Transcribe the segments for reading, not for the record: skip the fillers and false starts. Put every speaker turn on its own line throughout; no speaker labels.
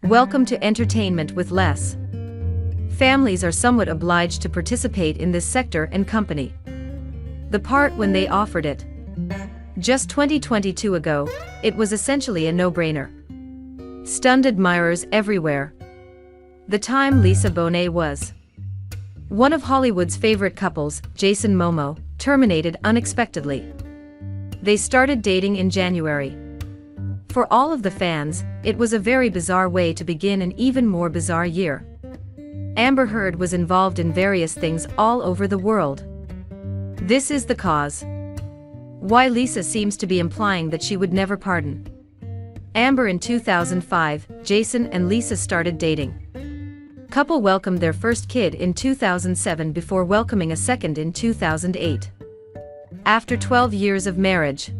Welcome to Entertainment with Less. Families are somewhat obliged to participate in this sector and company. The part when they offered it. Just 2022 ago, it was essentially a no-brainer. Stunned admirers everywhere. The time Lisa Bonet was. One of Hollywood's favorite couples, Jason Momoa, terminated unexpectedly. They started dating in January. For all of the fans, it was a very bizarre way to begin an even more bizarre year. Amber Heard was involved in various things all over the world. This is the cause. Why Lisa seems to be implying that she would never pardon. Amber in 2005, Jason and Lisa started dating. Couple welcomed their first kid in 2007 before welcoming a second in 2008. After 12 years of marriage.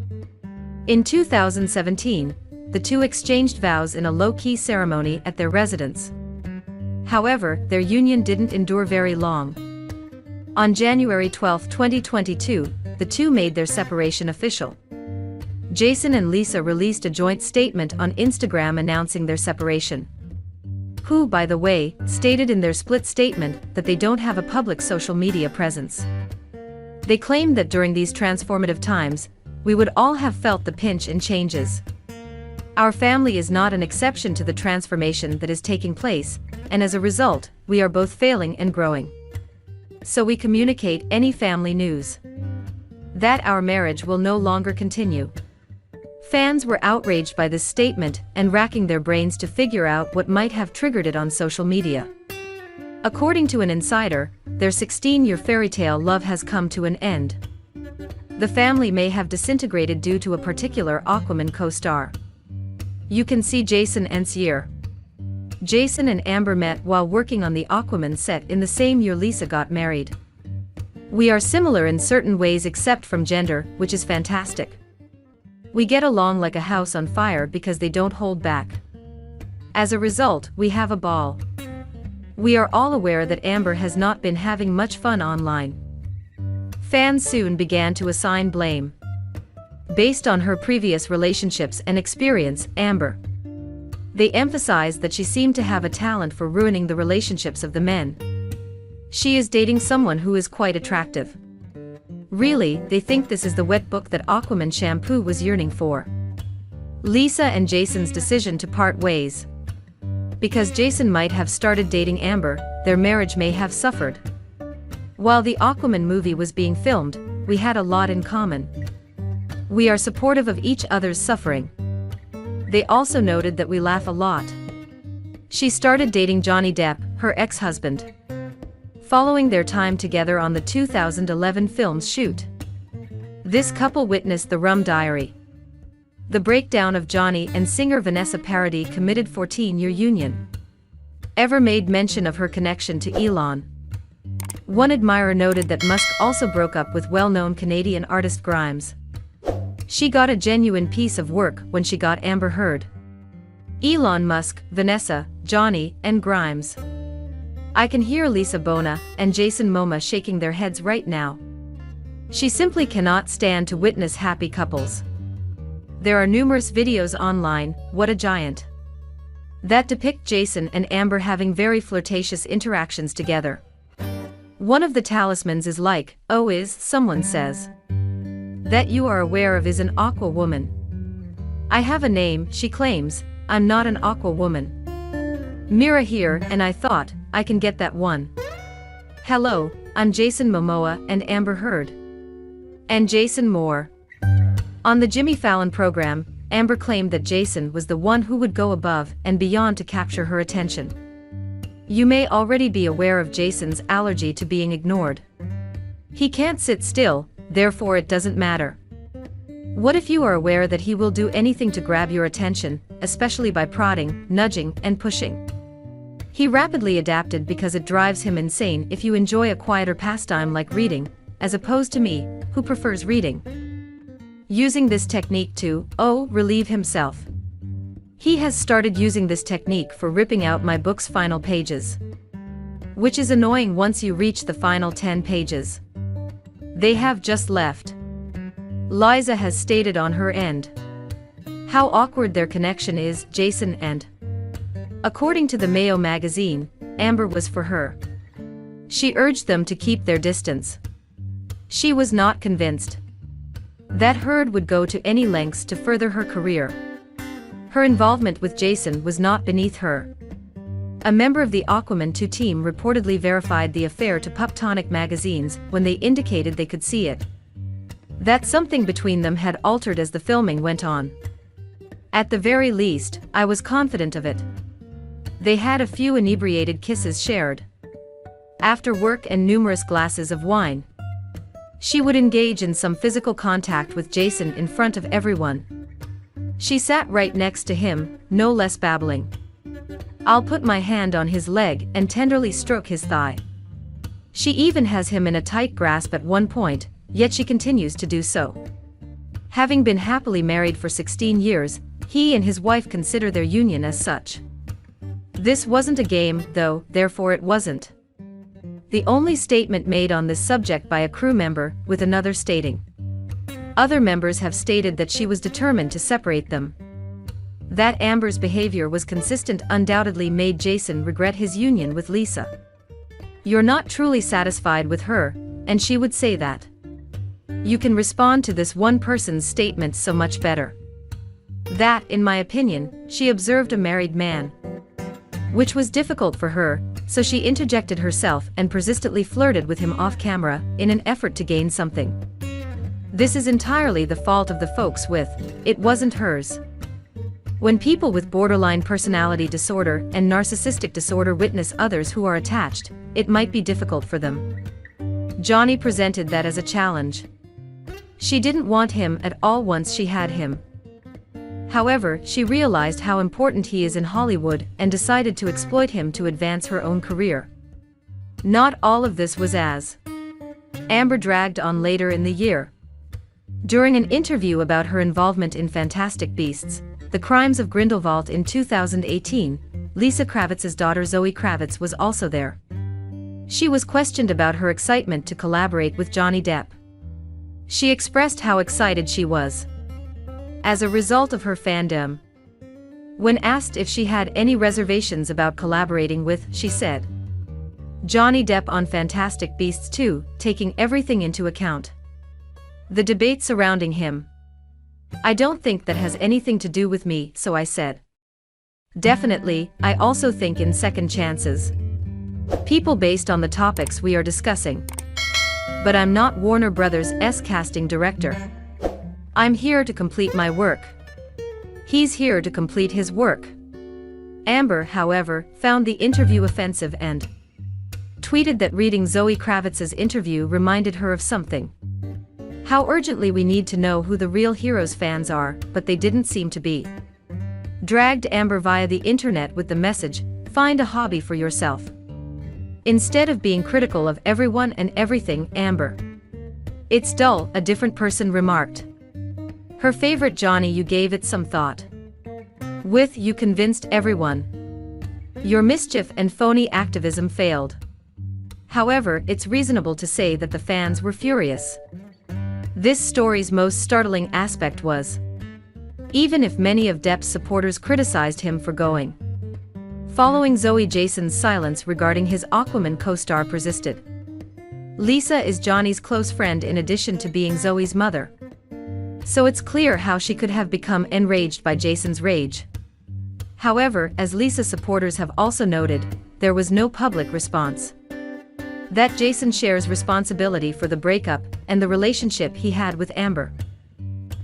In 2017, the two exchanged vows in a low-key ceremony at their residence. However, their union didn't endure very long. On January 12, 2022, the two made their separation official. Jason and Lisa released a joint statement on Instagram announcing their separation. Who, by the way, stated in their split statement that they don't have a public social media presence. They claimed that during these transformative times, we would all have felt the pinch and changes. Our family is not an exception to the transformation that is taking place, and as a result, we are both failing and growing. So we communicate any family news. That our marriage will no longer continue. Fans were outraged by this statement and racking their brains to figure out what might have triggered it on social media. According to an insider, their 16-year fairy tale love has come to an end. The family may have disintegrated due to a particular Aquaman co-star. You can see Jason and Sierra. Jason and Amber met while working on the Aquaman set in the same year Lisa got married. We are similar in certain ways except from gender, which is fantastic. We get along like a house on fire because they don't hold back. As a result, we have a ball. We are all aware that Amber has not been having much fun online. Fans soon began to assign blame. Based on her previous relationships and experience, Amber. They emphasized that she seemed to have a talent for ruining the relationships of the men. She is dating someone who is quite attractive. Really, they think this is the wet book that Aquaman shampoo was yearning for. Lisa and Jason's decision to part ways. Because Jason might have started dating Amber, their marriage may have suffered. While the Aquaman movie was being filmed, we had a lot in common. We are supportive of each other's suffering. They also noted that we laugh a lot. She started dating Johnny Depp, her ex-husband. Following their time together on the 2011 film's shoot. This couple witnessed the Rum Diary. The breakdown of Johnny and singer Vanessa Paradis committed 14-year union. Ever made mention of her connection to Elon. One admirer noted that Musk also broke up with well-known Canadian artist Grimes. She got a genuine piece of work when she got Amber Heard. Elon Musk, Vanessa, Johnny, and Grimes. I can hear Lisa Bonet and Jason Momoa shaking their heads right now. She simply cannot stand to witness happy couples. There are numerous videos online, what a giant, that depict Jason and Amber having very flirtatious interactions together. One of the talismans is like, oh is, someone says. That you are aware of is an aqua woman. I have a name, she claims, I'm not an aqua woman. Mira here, and I thought, I can get that one. Hello, I'm Jason Momoa and Amber Heard. And Jason Moore. On the Jimmy Fallon program, Amber claimed that Jason was the one who would go above and beyond to capture her attention. You may already be aware of Jason's allergy to being ignored. He can't sit still, therefore it doesn't matter. What if you are aware that he will do anything to grab your attention, especially by prodding, nudging, and pushing? He rapidly adapted because it drives him insane if you enjoy a quieter pastime like reading, as opposed to me, who prefers reading. Using this technique to, relieve himself. He has started using this technique for ripping out my book's final pages. Which is annoying once you reach the final 10 pages. They have just left. Liza has stated on her end. How awkward their connection is, Jason and According to the Mayo magazine, Amber was for her. She urged them to keep their distance. She was not convinced that Heard would go to any lengths to further her career. Her involvement with Jason was not beneath her. A member of the Aquaman 2 team reportedly verified the affair to Puptonic magazines when they indicated they could see it. That something between them had altered as the filming went on. At the very least, I was confident of it. They had a few inebriated kisses shared. After work and numerous glasses of wine. She would engage in some physical contact with Jason in front of everyone. She sat right next to him, no less babbling. I'll put my hand on his leg and tenderly stroke his thigh. She even has him in a tight grasp at one point, yet she continues to do so. Having been happily married for 16 years, he and his wife consider their union as such. This wasn't a game, though, therefore it wasn't the only statement made on this subject by a crew member, with another stating. Other members have stated that she was determined to separate them. That Amber's behavior was consistent undoubtedly made Jason regret his union with Lisa. You're not truly satisfied with her, and she would say that. You can respond to this one person's statement so much better. That, in my opinion, she observed a married man. Which was difficult for her, so she interjected herself and persistently flirted with him off camera, in an effort to gain something. This is entirely the fault of the folks with, it wasn't hers. When people with borderline personality disorder and narcissistic disorder witness others who are attached, it might be difficult for them. Johnny presented that as a challenge. She didn't want him at all once she had him. However, she realized how important he is in Hollywood and decided to exploit him to advance her own career. Not all of this was as Amber dragged on later in the year. During an interview about her involvement in Fantastic Beasts: The Crimes of Grindelwald in 2018, Lisa Kravitz's daughter Zoe Kravitz was also there. She was questioned about her excitement to collaborate with Johnny Depp. She expressed how excited she was as a result of her fandom. When asked if she had any reservations about collaborating with, she said, Johnny Depp on Fantastic Beasts 2, taking everything into account. The debate surrounding him. I don't think that has anything to do with me, so I said. Definitely, I also think in second chances. People based on the topics we are discussing. But I'm not Warner Brothers' casting director. I'm here to complete my work. He's here to complete his work. Amber, however, found the interview offensive and tweeted that reading Zoe Kravitz's interview reminded her of something. How urgently we need to know who the real heroes fans are, but they didn't seem to be. Dragged Amber via the internet with the message, find a hobby for yourself. Instead of being critical of everyone and everything, Amber. It's dull, a different person remarked. Her favorite Johnny, you gave it some thought. With you convinced everyone. Your mischief and phony activism failed. However, it's reasonable to say that the fans were furious. This story's most startling aspect was, even if many of Depp's supporters criticized him for going, following Zoe, Jason's silence regarding his Aquaman co-star persisted. Lisa is Johnny's close friend in addition to being Zoe's mother. So it's clear how she could have become enraged by Jason's rage. However, as Lisa supporters have also noted, there was no public response. That Jason shares responsibility for the breakup and the relationship he had with Amber.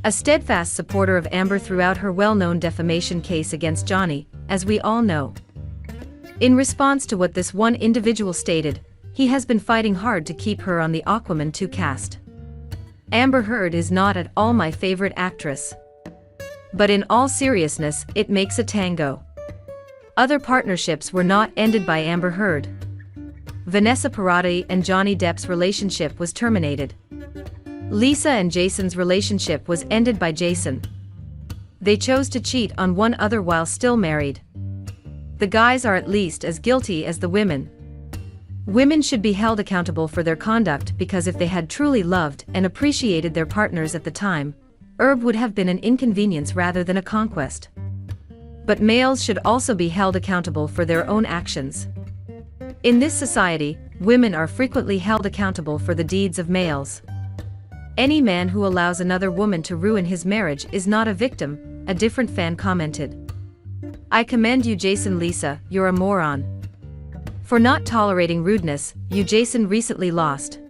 A steadfast supporter of Amber throughout her well-known defamation case against Johnny, as we all know. In response to what this one individual stated, he has been fighting hard to keep her on the Aquaman 2 cast. Amber Heard is not at all my favorite actress. But in all seriousness, it makes a tango. Other partnerships were not ended by Amber Heard. Vanessa Paradis and Johnny Depp's relationship was terminated. Lisa and Jason's relationship was ended by Jason. They chose to cheat on one another while still married. The guys are at least as guilty as the women. Women should be held accountable for their conduct because if they had truly loved and appreciated their partners at the time, Herb would have been an inconvenience rather than a conquest. But males should also be held accountable for their own actions. In this society, women are frequently held accountable for the deeds of males. Any man who allows another woman to ruin his marriage is not a victim, a different fan commented. I commend you, Jason. Lisa, you're a moron. For not tolerating rudeness, you Jason recently lost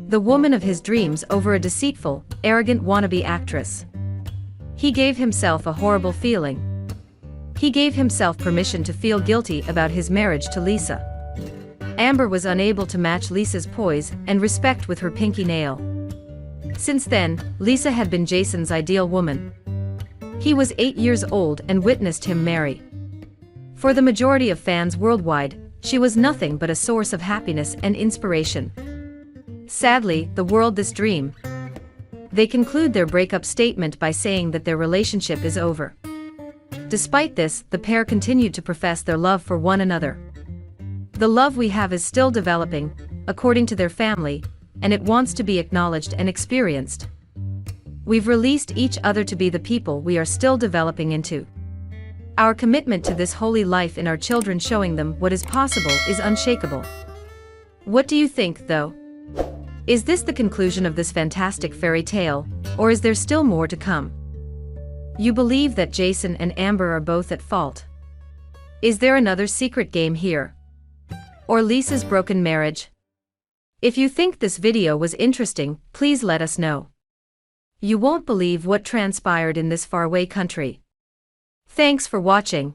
the woman of his dreams over a deceitful, arrogant wannabe actress. He gave himself a horrible feeling. He gave himself permission to feel guilty about his marriage to Lisa. Amber was unable to match Lisa's poise and respect with her pinky nail. Since then, Lisa had been Jason's ideal woman. He was 8 years old and witnessed him marry. For the majority of fans worldwide, she was nothing but a source of happiness and inspiration. Sadly, the world this dream. They conclude their breakup statement by saying that their relationship is over. Despite this, the pair continued to profess their love for one another. The love we have is still developing, according to their family, and it wants to be acknowledged and experienced. We've released each other to be the people we are still developing into. Our commitment to this holy life in our children, showing them what is possible, is unshakable. What do you think, though? Is this the conclusion of this fantastic fairy tale, or is there still more to come? You believe that Jason and Amber are both at fault. Is there another secret game here? Or Lisa's broken marriage? If you think this video was interesting, please let us know. You won't believe what transpired in this faraway country. Thanks for watching.